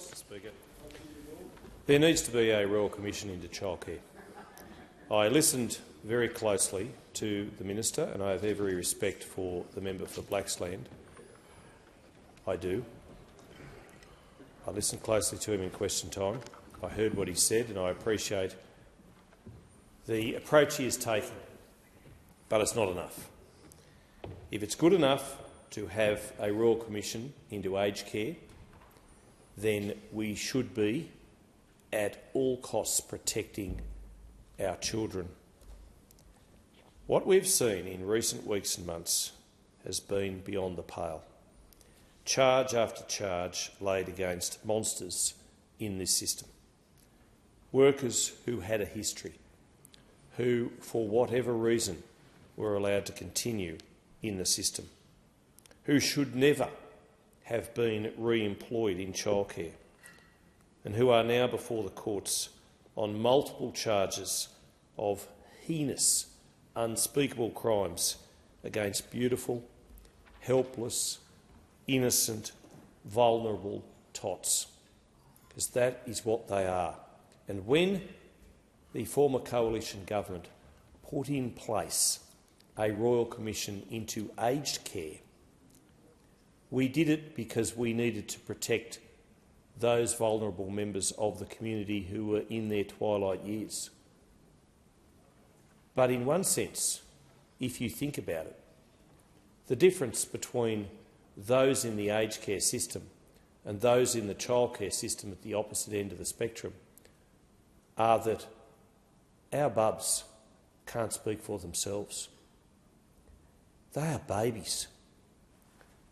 Mr Speaker. There needs to be a Royal Commission into childcare. I listened very closely to the minister, and I have every respect for the member for Blaxland. I do. I listened closely to him in question time. I heard what he said, and I appreciate the approach he is taking, but it's not enough. If it's good enough to have a Royal Commission into aged care, then we should be at all costs protecting our children. What we've seen in recent weeks and months has been beyond the pale. Charge after charge laid against monsters in this system. Workers who had a history, who, for whatever reason, were allowed to continue in the system, who should never have been re-employed in childcare, and who are now before the courts on multiple charges of heinous, unspeakable crimes against beautiful, helpless, innocent, vulnerable tots, because that is what they are. And when the former coalition government put in place a Royal Commission into aged care, we did it because we needed to protect those vulnerable members of the community who were in their twilight years. But in one sense, if you think about it, the difference between those in the aged care system and those in the childcare system at the opposite end of the spectrum are that our bubs can't speak for themselves. They are babies,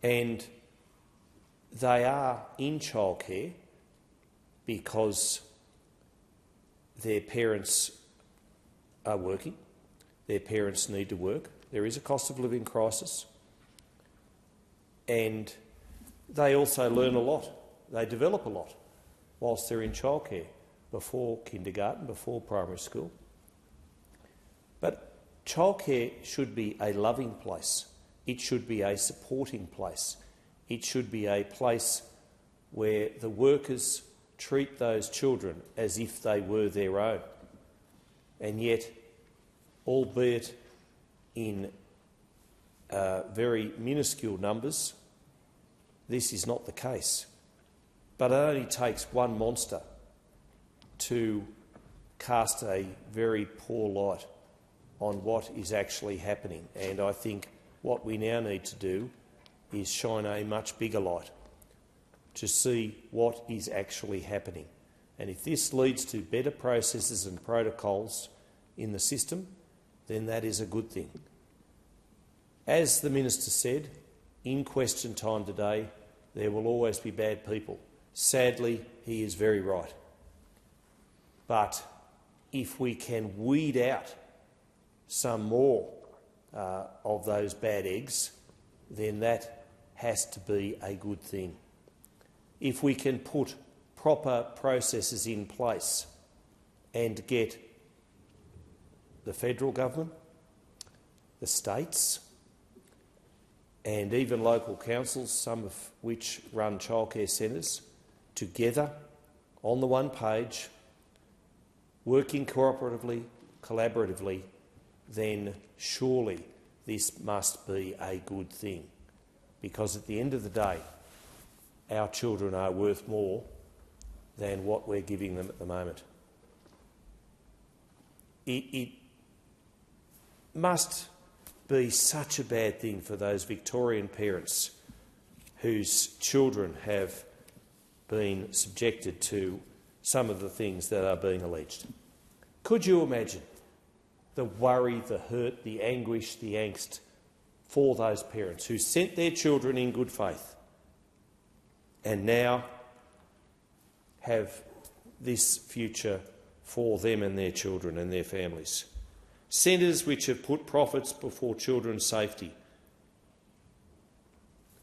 and they are in childcare because their parents are working, their parents need to work, there is a cost of living crisis, and they also learn a lot, they develop a lot whilst they're in childcare, before kindergarten, before primary school. But childcare should be a loving place. It should be a supporting place. It should be a place where the workers treat those children as if they were their own. And yet, albeit in very minuscule numbers, this is not the case. But it only takes one monster to cast a very poor light on what is actually happening. And I think what we now need to do is shine a much bigger light to see what is actually happening. And if this leads to better processes and protocols in the system, then that is a good thing. As the minister said, in question time today, there will always be bad people. Sadly, he is very right. But if we can weed out some more of those bad eggs, then that has to be a good thing. If we can put proper processes in place and get the federal government, the states and even local councils, some of which run childcare centres, together on the one page, working cooperatively, collaboratively, then surely this must be a good thing, because at the end of the day, our children are worth more than what we're giving them at the moment. It must be such a bad thing for those Victorian parents whose children have been subjected to some of the things that are being alleged. Could you imagine the worry, the hurt, the anguish, the angst for those parents who sent their children in good faith and now have this future for them and their children and their families? Centres which have put profits before children's safety.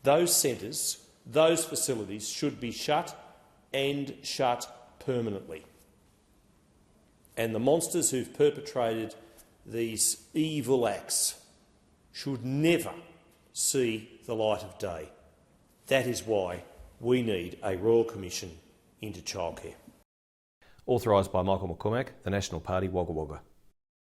Those centres, those facilities should be shut and shut permanently. And the monsters who've perpetrated these evil acts should never see the light of day. That is why we need a Royal Commission into childcare. Authorised by Michael McCormack, the National Party, Wagga Wagga.